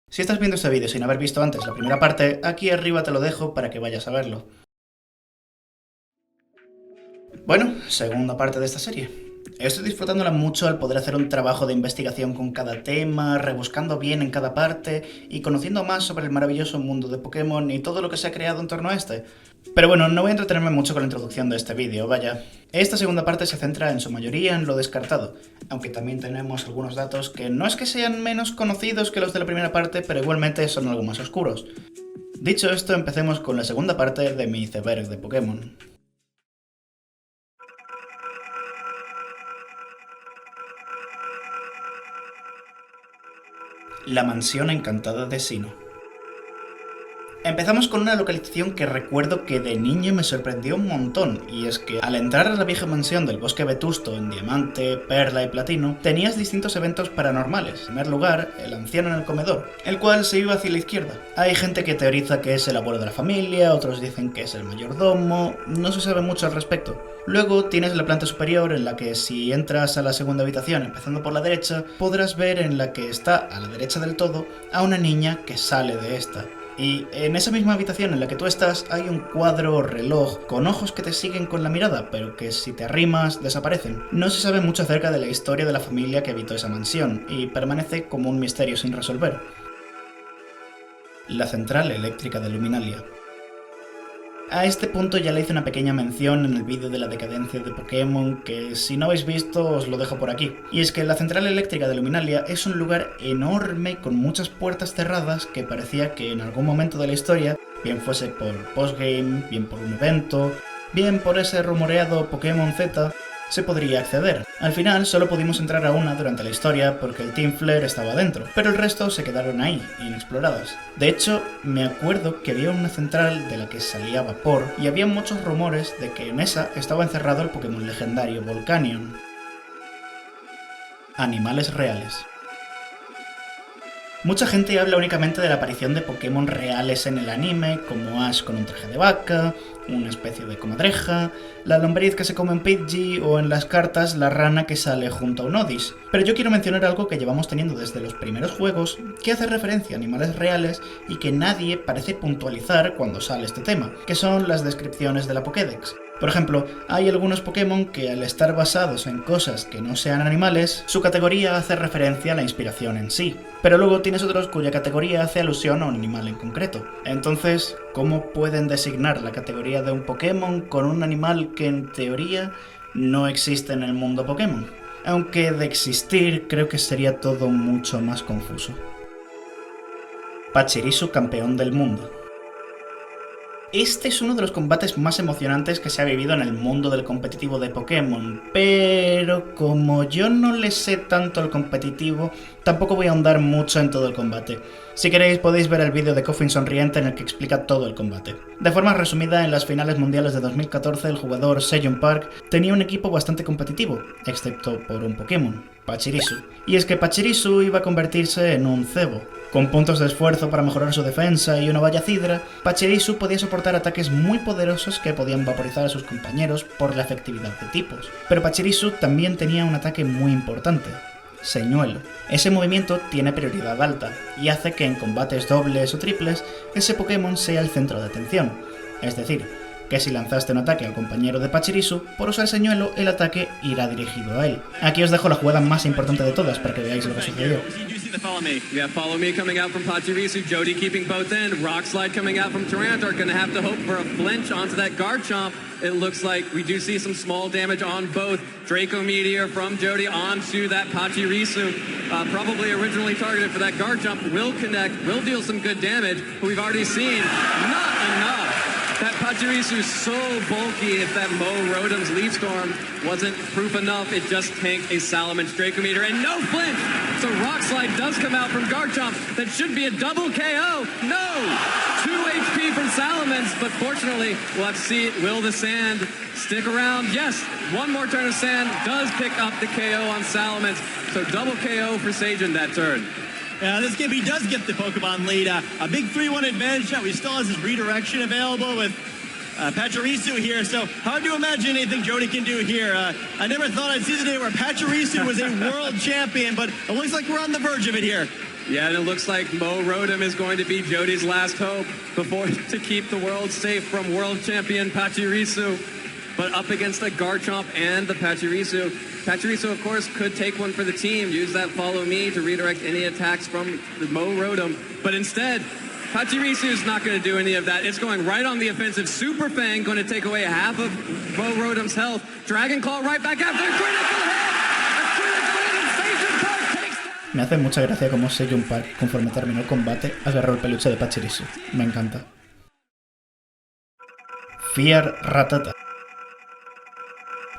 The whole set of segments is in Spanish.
Si estás viendo este vídeo sin haber visto antes la primera parte, aquí arriba te lo dejo para que vayas a verlo. Bueno, segunda parte de esta serie. Estoy disfrutándola mucho al poder hacer un trabajo de investigación con cada tema, rebuscando bien en cada parte y conociendo más sobre el maravilloso mundo de Pokémon y todo lo que se ha creado en torno a este. Pero bueno, no voy a entretenerme mucho con la introducción de este vídeo, vaya. Esta segunda parte se centra en su mayoría en lo descartado, aunque también tenemos algunos datos que no es que sean menos conocidos que los de la primera parte, pero igualmente son algo más oscuros. Dicho esto, empecemos con la segunda parte de mi iceberg de Pokémon. La mansión encantada de Sinnoh. Empezamos con una localización que recuerdo que de niño me sorprendió un montón, y es que al entrar a la vieja mansión del Bosque Vetusto en Diamante, Perla y Platino, tenías distintos eventos paranormales. En primer lugar, el anciano en el comedor, el cual se iba hacia la izquierda. Hay gente que teoriza que es el abuelo de la familia, otros dicen que es el mayordomo, no se sabe mucho al respecto. Luego tienes la planta superior en la que si entras a la segunda habitación empezando por la derecha, podrás ver en la que está a la derecha del todo a una niña que sale de esta. Y en esa misma habitación en la que tú estás hay un cuadro o reloj con ojos que te siguen con la mirada, pero que si te arrimas desaparecen. No se sabe mucho acerca de la historia de la familia que habitó esa mansión, y permanece como un misterio sin resolver. La central eléctrica de Luminalia. A este punto ya le hice una pequeña mención en el vídeo de la decadencia de Pokémon, que si no habéis visto os lo dejo por aquí. Y es que la central eléctrica de Luminalia es un lugar enorme con muchas puertas cerradas que parecía que en algún momento de la historia, bien fuese por postgame, bien por un evento, bien por ese rumoreado Pokémon Z, se podría acceder. Al final solo pudimos entrar a una durante la historia porque el Team Flare estaba dentro, pero el resto se quedaron ahí, inexploradas. De hecho, me acuerdo que había una central de la que salía vapor y había muchos rumores de que en esa estaba encerrado el Pokémon legendario Volcanion. Animales reales. Mucha gente habla únicamente de la aparición de Pokémon reales en el anime, como Ash con un traje de vaca, una especie de comadreja, la lombriz que se come un Pidgey o en las cartas la rana que sale junto a un Oddish. Pero yo quiero mencionar algo que llevamos teniendo desde los primeros juegos, que hace referencia a animales reales y que nadie parece puntualizar cuando sale este tema, que son las descripciones de la Pokédex. Por ejemplo, hay algunos Pokémon que al estar basados en cosas que no sean animales, su categoría hace referencia a la inspiración en sí, pero luego tienes otros cuya categoría hace alusión a un animal en concreto. Entonces, ¿cómo pueden designar la categoría de un Pokémon con un animal que en teoría no existe en el mundo Pokémon? Aunque de existir creo que sería todo mucho más confuso. Pachirisu campeón del mundo. Este es uno de los combates más emocionantes que se ha vivido en el mundo del competitivo de Pokémon, pero como yo no le sé tanto al competitivo, tampoco voy a ahondar mucho en todo el combate. Si queréis podéis ver el vídeo de Coffin Sonriente en el que explica todo el combate. De forma resumida, en las finales mundiales de 2014 el jugador Sejong Park tenía un equipo bastante competitivo, excepto por un Pokémon, Pachirisu. Y es que Pachirisu iba a convertirse en un cebo. Con puntos de esfuerzo para mejorar su defensa y una valla cidra, Pachirisu podía soportar ataques muy poderosos que podían vaporizar a sus compañeros por la efectividad de tipos. Pero Pachirisu también tenía un ataque muy importante: Señuelo. Ese movimiento tiene prioridad alta y hace que en combates dobles o triples ese Pokémon sea el centro de atención. Es decir, que si lanzaste un ataque al compañero de Pachirisu, por usar Señuelo el ataque irá dirigido a él. Aquí os dejo la jugada más importante de todas para que veáis lo que sucedió. Follow me. We have Follow Me coming out from Pachirisu, Jody keeping both in, Rock Slide coming out from Tyranitar, gonna have to hope for a flinch onto that Garchomp. It looks like we do see some small damage on both. Draco Meteor from Jody onto that Pachirisu, probably originally targeted for that Garchomp, will connect, will deal some good damage, but we've already seen not enough. That Pachirisu is so bulky, if that Mo Rotom's Leaf Storm wasn't proof enough, it just tanked a Salamence Draco Meteor, and no flinch! So Rock Slide does come out from Garchomp. That should be a double KO. No! 2 HP from Salamence, but fortunately, we'll have to see, will the Sand stick around? Yes, one more turn of Sand does pick up the KO on Salamence, so double KO for Sajin that turn. This game, he does get the Pokemon lead. A big 3-1 advantage now. He still has his redirection available with Pachirisu here, so hard to imagine anything Jody can do here. I never thought I'd see the day where Pachirisu was a world champion, but it looks like we're on the verge of it here. Yeah, and it looks like Mo Rodham is going to be Jody's last hope to keep the world safe from world champion Pachirisu. But up against the Garchomp and the Pachirisu. Pachirisu, of course, could take one for the team, use that follow me to redirect any attacks from the Mo Rodham. But instead, Pachirisu is not going to do any of that. It's going right on the offensive. Super Fang going to take away half of Mo Rodham's health. Dragon Claw right back after a critical hit. A critical hit and Seijun Park takes down. Me hace mucha gracia cómo Seijun Park, conforme terminó el combate, agarró el peluche de Pachirisu. Me encanta. Fear Rattata.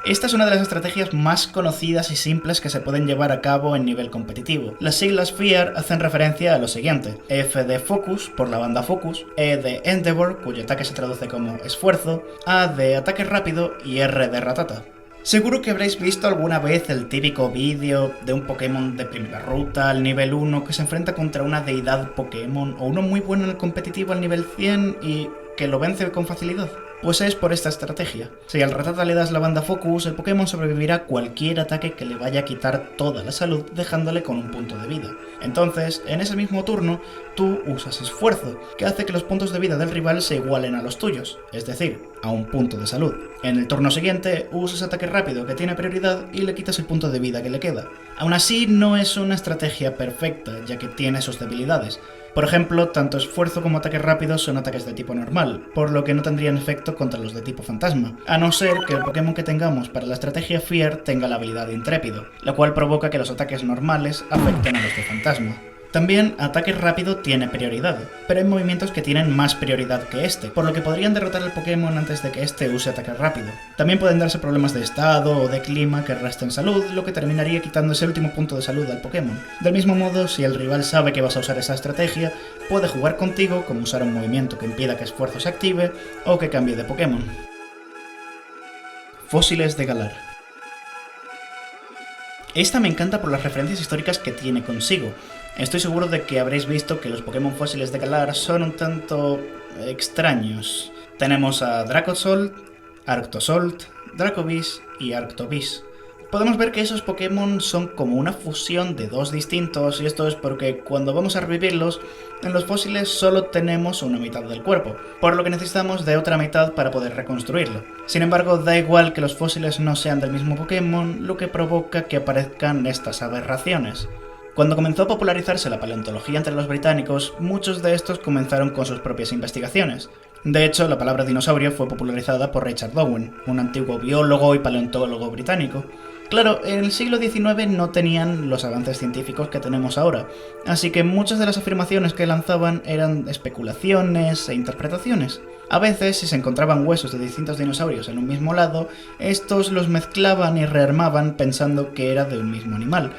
Esta es una de las estrategias más conocidas y simples que se pueden llevar a cabo en nivel competitivo. Las siglas FEAR hacen referencia a lo siguiente: F de Focus, por la banda Focus, E de Endeavor, cuyo ataque se traduce como esfuerzo, A de ataque rápido y R de Rattata. Seguro que habréis visto alguna vez el típico vídeo de un Pokémon de primera ruta al nivel 1 que se enfrenta contra una deidad Pokémon o uno muy bueno en el competitivo al nivel 100 y que lo vence con facilidad. Pues es por esta estrategia. Si al Rattata le das la banda Focus, el Pokémon sobrevivirá a cualquier ataque que le vaya a quitar toda la salud, dejándole con un punto de vida. Entonces, en ese mismo turno, tú usas esfuerzo, que hace que los puntos de vida del rival se igualen a los tuyos, es decir, a un punto de salud. En el turno siguiente, usas ataque rápido, que tiene prioridad, y le quitas el punto de vida que le queda. Aún así, no es una estrategia perfecta, ya que tiene sus debilidades. Por ejemplo, tanto esfuerzo como ataque rápido son ataques de tipo normal, por lo que no tendrían efecto contra los de tipo fantasma, a no ser que el Pokémon que tengamos para la estrategia Fear tenga la habilidad Intrépido, la cual provoca que los ataques normales afecten a los de fantasma. También, ataque rápido tiene prioridad, pero hay movimientos que tienen más prioridad que este, por lo que podrían derrotar al Pokémon antes de que este use ataque rápido. También pueden darse problemas de estado o de clima que resten salud, lo que terminaría quitando ese último punto de salud al Pokémon. Del mismo modo, si el rival sabe que vas a usar esa estrategia, puede jugar contigo, como usar un movimiento que impida que esfuerzo se active, o que cambie de Pokémon. Fósiles de Galar. Esta me encanta por las referencias históricas que tiene consigo. Estoy seguro de que habréis visto que los Pokémon fósiles de Galar son un tanto extraños. Tenemos a Dracozolt, Arctozolt, Dracovish y Arctovish. Podemos ver que esos Pokémon son como una fusión de dos distintos, y esto es porque cuando vamos a revivirlos, en los fósiles solo tenemos una mitad del cuerpo, por lo que necesitamos de otra mitad para poder reconstruirlo. Sin embargo, da igual que los fósiles no sean del mismo Pokémon, lo que provoca que aparezcan estas aberraciones. Cuando comenzó a popularizarse la paleontología entre los británicos, muchos de estos comenzaron con sus propias investigaciones. De hecho, la palabra dinosaurio fue popularizada por Richard Darwin, un antiguo biólogo y paleontólogo británico. Claro, en el siglo XIX no tenían los avances científicos que tenemos ahora, así que muchas de las afirmaciones que lanzaban eran especulaciones e interpretaciones. A veces, si se encontraban huesos de distintos dinosaurios en un mismo lado, estos los mezclaban y rearmaban pensando que era de un mismo animal,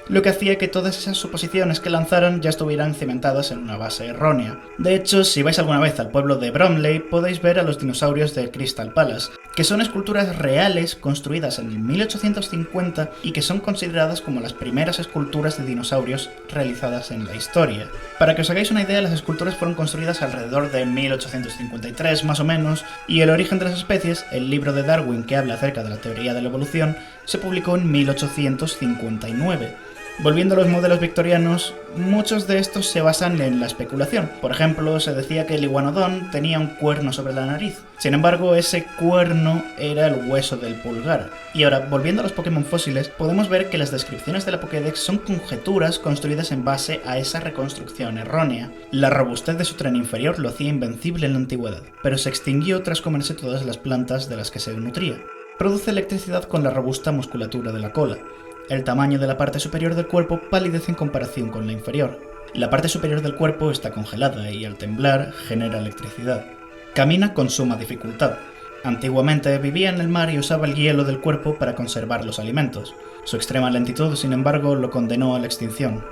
lo que hacía que todas esas suposiciones que lanzaran ya estuvieran cimentadas en una base errónea. De hecho, si vais alguna vez al pueblo de Bromley, podéis ver a los dinosaurios del Crystal Palace, que son esculturas reales construidas en el 1850 y que son consideradas como las primeras esculturas de dinosaurios realizadas en la historia. Para que os hagáis una idea, las esculturas fueron construidas alrededor de 1853 más o menos, y El origen de las especies, el libro de Darwin que habla acerca de la teoría de la evolución, se publicó en 1859. Volviendo a los modelos victorianos, muchos de estos se basan en la especulación. Por ejemplo, se decía que el iguanodón tenía un cuerno sobre la nariz. Sin embargo, ese cuerno era el hueso del pulgar. Y ahora, volviendo a los Pokémon fósiles, podemos ver que las descripciones de la Pokédex son conjeturas construidas en base a esa reconstrucción errónea. La robustez de su tren inferior lo hacía invencible en la antigüedad, pero se extinguió tras comerse todas las plantas de las que se nutría. Produce electricidad con la robusta musculatura de la cola. El tamaño de la parte superior del cuerpo palidece en comparación con la inferior. La parte superior del cuerpo está congelada y al temblar genera electricidad. Camina con suma dificultad. Antiguamente vivía en el mar y usaba el hielo del cuerpo para conservar los alimentos. Su extrema lentitud, sin embargo, lo condenó a la extinción.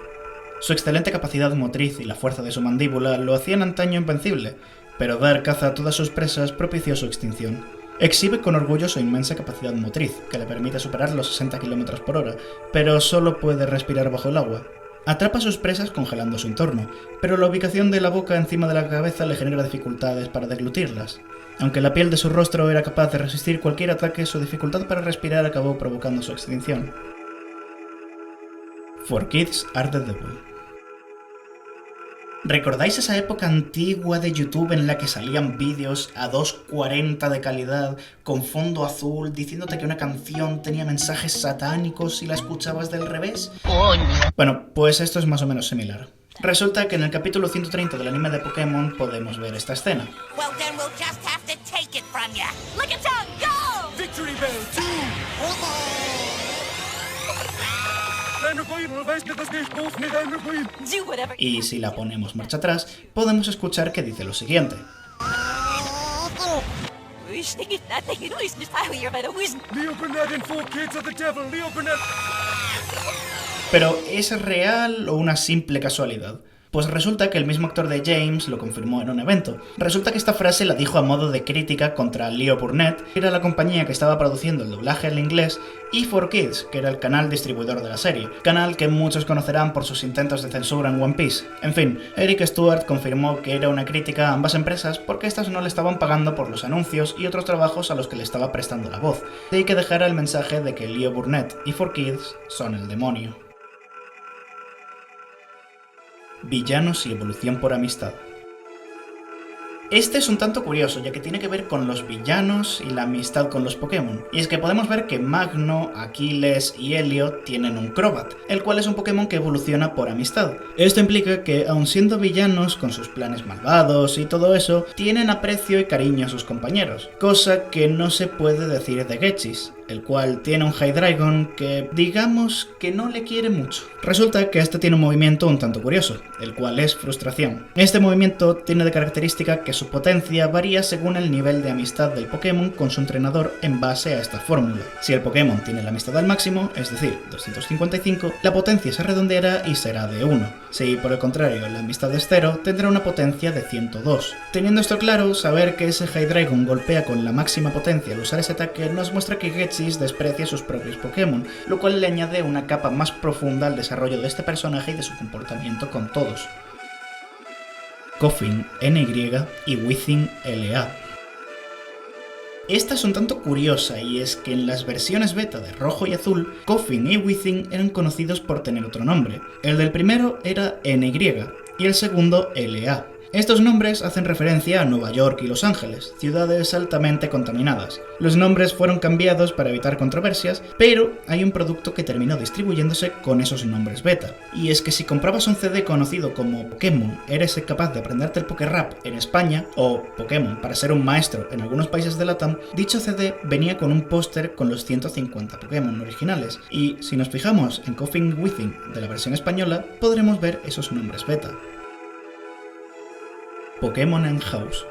Su excelente capacidad motriz y la fuerza de su mandíbula lo hacían antaño invencible, pero dar caza a todas sus presas propició su extinción. Exhibe con orgullo su inmensa capacidad motriz, que le permite superar los 60 km por hora, pero solo puede respirar bajo el agua. Atrapa a sus presas congelando su entorno, pero la ubicación de la boca encima de la cabeza le genera dificultades para deglutirlas. Aunque la piel de su rostro era capaz de resistir cualquier ataque, su dificultad para respirar acabó provocando su extinción. For Kids Are the Devil. ¿Recordáis esa época antigua de YouTube en la que salían vídeos a 240 de calidad, con fondo azul, diciéndote que una canción tenía mensajes satánicos si la escuchabas del revés? Bueno, pues esto es más o menos similar. Resulta que en el capítulo 130 del anime de Pokémon podemos ver esta escena. Well, then we'll just have to take it from ya. Look at Tom go! Victory Bell 2! Do whatever. Y si la ponemos marcha atrás, podemos escuchar que dice lo siguiente. Leo Burnett and 4 kids of the devil! Leo Burnett! Pero ¿es real o una simple casualidad? Pues resulta que el mismo actor de James lo confirmó en un evento. Resulta que esta frase la dijo a modo de crítica contra Leo Burnett, que era la compañía que estaba produciendo el doblaje al inglés, y 4Kids, que era el canal distribuidor de la serie, canal que muchos conocerán por sus intentos de censura en One Piece. En fin, Eric Stewart confirmó que era una crítica a ambas empresas porque estas no le estaban pagando por los anuncios y otros trabajos a los que le estaba prestando la voz, de ahí que dejara el mensaje de que Leo Burnett y 4Kids son el demonio. Villanos y evolución por amistad. Este es un tanto curioso, ya que tiene que ver con los villanos y la amistad con los Pokémon. Y es que podemos ver que Magno, Aquiles y Helio tienen un Crobat, el cual es un Pokémon que evoluciona por amistad. Esto implica que, aun siendo villanos, con sus planes malvados y todo eso, tienen aprecio y cariño a sus compañeros, cosa que no se puede decir de Gechis, el cual tiene un Hydreigon que, digamos, que no le quiere mucho. Resulta que este tiene un movimiento un tanto curioso, el cual es frustración. Este movimiento tiene de característica que su potencia varía según el nivel de amistad del Pokémon con su entrenador en base a esta fórmula. Si el Pokémon tiene la amistad al máximo, es decir, 255, la potencia se redondeará y será de 1. Si por el contrario la amistad es 0, tendrá una potencia de 102. Teniendo esto claro, saber que ese Hydreigon golpea con la máxima potencia al usar ese ataque nos muestra que Gechis desprecia sus propios Pokémon, lo cual le añade una capa más profunda al desarrollo de este personaje y de su comportamiento con todos. Koffing, NY y Weezing, LA. Esta es un tanto curiosa y es que en las versiones beta de rojo y azul, Koffing y Weezing eran conocidos por tener otro nombre. El del primero era NY y el segundo LA. Estos nombres hacen referencia a Nueva York y Los Ángeles, ciudades altamente contaminadas. Los nombres fueron cambiados para evitar controversias, pero hay un producto que terminó distribuyéndose con esos nombres beta. Y es que si comprabas un CD conocido como Pokémon, eres capaz de aprenderte el Pokérap en España, o Pokémon para ser un maestro en algunos países de LATAM, dicho CD venía con un póster con los 150 Pokémon originales, y si nos fijamos en Koffing Weezing de la versión española, podremos ver esos nombres beta. Pokémon en House.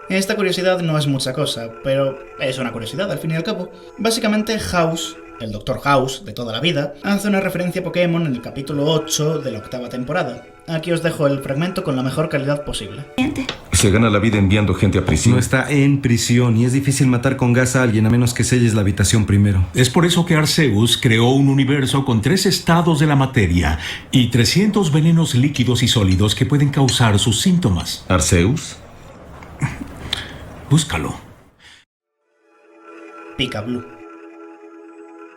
Esta curiosidad no es mucha cosa, pero es una curiosidad al fin y al cabo. Básicamente House, el Dr. House de toda la vida, hace una referencia a Pokémon en el capítulo 8 de la 8ª temporada. Aquí os dejo el fragmento con la mejor calidad posible. Se gana la vida enviando gente a prisión. No está en prisión y es difícil matar con gas a alguien a menos que selles la habitación primero. Es por eso que Arceus creó un universo con 3 estados de la materia y 300 venenos líquidos y sólidos que pueden causar sus síntomas. ¿Arceus? Búscalo. Picablu.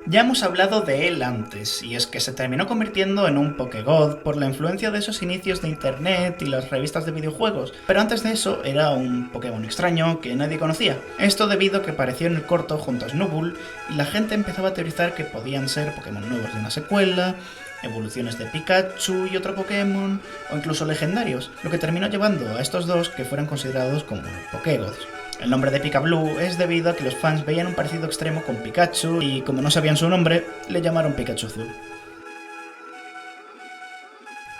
Ya hemos hablado de él antes, y es que se terminó convirtiendo en un Pokégod por la influencia de esos inicios de internet y las revistas de videojuegos, pero antes de eso era un Pokémon extraño que nadie conocía. Esto debido a que apareció en el corto junto a Snubbull, y la gente empezaba a teorizar que podían ser Pokémon nuevos de una secuela, evoluciones de Pikachu y otro Pokémon, o incluso legendarios, lo que terminó llevando a estos dos que fueran considerados como Pokégods. El nombre de Picablu es debido a que los fans veían un parecido extremo con Pikachu y, como no sabían su nombre, le llamaron Pikachu Azul.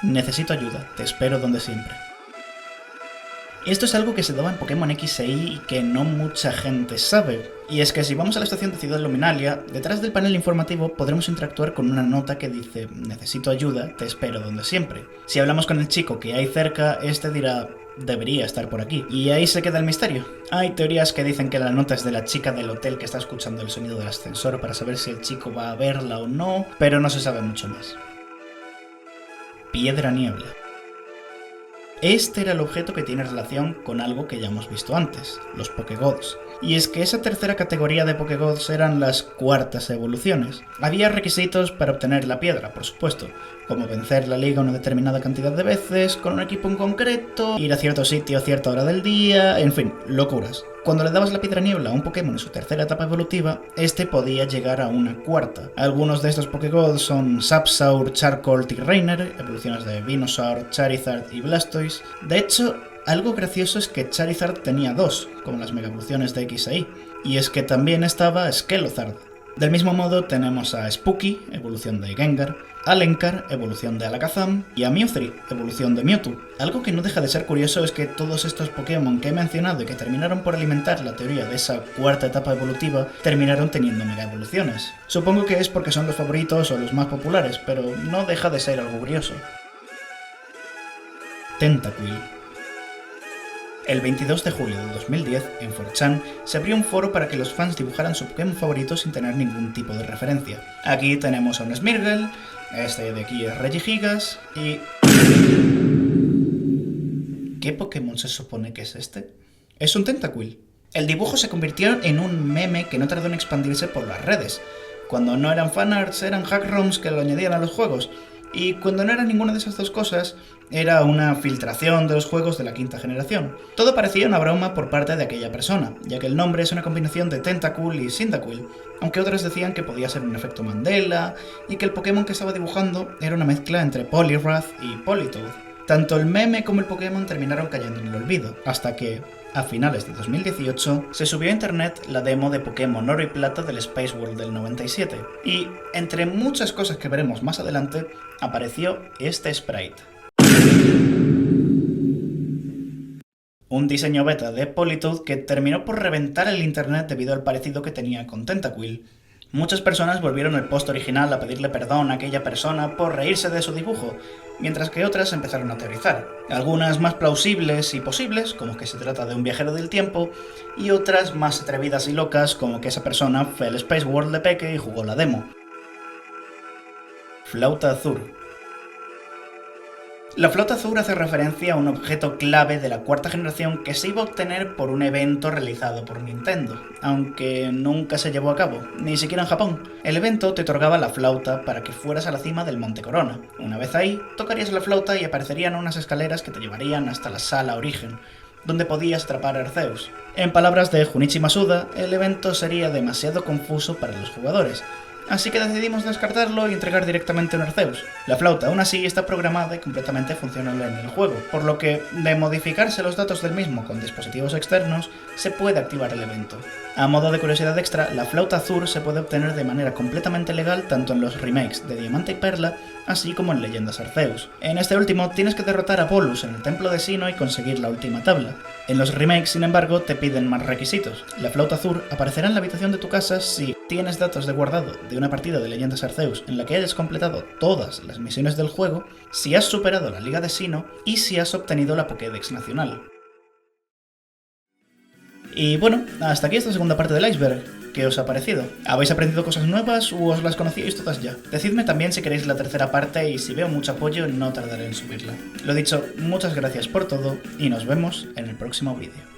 Necesito ayuda, te espero donde siempre. Esto es algo que se daba en Pokémon X e Y y que no mucha gente sabe. Y es que si vamos a la estación de Ciudad Luminalia, detrás del panel informativo podremos interactuar con una nota que dice «Necesito ayuda, te espero donde siempre». Si hablamos con el chico que hay cerca, este dirá «Debería estar por aquí». Y ahí se queda el misterio. Hay teorías que dicen que la nota es de la chica del hotel que está escuchando el sonido del ascensor para saber si el chico va a verla o no, pero no se sabe mucho más. Piedra Niebla. Este era el objeto que tiene relación con algo que ya hemos visto antes, los Pokégods. Y es que esa tercera categoría de Pokégods eran las cuartas evoluciones. Había requisitos para obtener la piedra, por supuesto, como vencer la liga una determinada cantidad de veces, con un equipo en concreto, ir a cierto sitio a cierta hora del día, en fin, locuras. Cuando le dabas la piedra niebla a un Pokémon en su tercera etapa evolutiva, este podía llegar a una cuarta. Algunos de estos Pokégods son Sapsaur, Charcoal, Tyrainer, evoluciones de Venusaur, Charizard y Blastoise. De hecho, algo gracioso es que Charizard tenía dos, como las mega evoluciones de X e Y, y es que también estaba Skelozard. Del mismo modo tenemos a Spooky, evolución de Gengar, Alencar, evolución de Alakazam, y a Mewtwo, evolución de Mewtwo. Algo que no deja de ser curioso es que todos estos Pokémon que he mencionado y que terminaron por alimentar la teoría de esa cuarta etapa evolutiva, terminaron teniendo mega evoluciones. Supongo que es porque son los favoritos o los más populares, pero no deja de ser algo curioso. Tentacool. El 22 de julio de 2010, en 4chan, se abrió un foro para que los fans dibujaran su Pokémon favorito sin tener ningún tipo de referencia. Aquí tenemos a un Smeargle, este de aquí es Regigigas y... ¿Qué Pokémon se supone que es este? Es un Tentacool. El dibujo se convirtió en un meme que no tardó en expandirse por las redes. Cuando no eran fanarts, eran hack-ROMs que lo añadían a los juegos. Y cuando no era ninguna de esas dos cosas, era una filtración de los juegos de la quinta generación. Todo parecía una broma por parte de aquella persona, ya que el nombre es una combinación de Tentacool y Cyndaquil, aunque otros decían que podía ser un efecto Mandela, y que el Pokémon que estaba dibujando era una mezcla entre Poliwrath y Politoed. Tanto el meme como el Pokémon terminaron cayendo en el olvido, hasta que, a finales de 2018, se subió a internet la demo de Pokémon Oro y Plata del Space World del 97, y, entre muchas cosas que veremos más adelante, apareció este sprite. Un diseño beta de Politoed que terminó por reventar el internet debido al parecido que tenía con Tentacool. Muchas personas volvieron al post original a pedirle perdón a aquella persona por reírse de su dibujo, mientras que otras empezaron a teorizar. Algunas más plausibles y posibles, como que se trata de un viajero del tiempo, y otras más atrevidas y locas, como que esa persona fue al Space World de peque y jugó la demo. Flauta Azur. La Flauta Azur hace referencia a un objeto clave de la cuarta generación que se iba a obtener por un evento realizado por Nintendo, aunque nunca se llevó a cabo, ni siquiera en Japón. El evento te otorgaba la flauta para que fueras a la cima del Monte Corona. Una vez ahí, tocarías la flauta y aparecerían unas escaleras que te llevarían hasta la Sala Origen, donde podías atrapar a Arceus. En palabras de Junichi Masuda, el evento sería demasiado confuso para los jugadores, así que decidimos descartarlo y entregar directamente un Arceus. La flauta aún así está programada y completamente funcional en el juego, por lo que, de modificarse los datos del mismo con dispositivos externos, se puede activar el evento. A modo de curiosidad extra, la Flauta Azur se puede obtener de manera completamente legal tanto en los remakes de Diamante y Perla, así como en Leyendas Arceus. En este último tienes que derrotar a Bolus en el Templo de Sinnoh y conseguir la última tabla. En los remakes, sin embargo, te piden más requisitos. La Flauta Azur aparecerá en la habitación de tu casa si tienes datos de guardado de una partida de Leyendas Arceus en la que hayas completado todas las misiones del juego, si has superado la Liga de Sinnoh y si has obtenido la Pokédex nacional. Y bueno, hasta aquí esta segunda parte del iceberg. ¿Qué os ha parecido? ¿Habéis aprendido cosas nuevas o os las conocíais todas ya? Decidme también si queréis la tercera parte y si veo mucho apoyo no tardaré en subirla. Lo dicho, muchas gracias por todo y nos vemos en el próximo vídeo.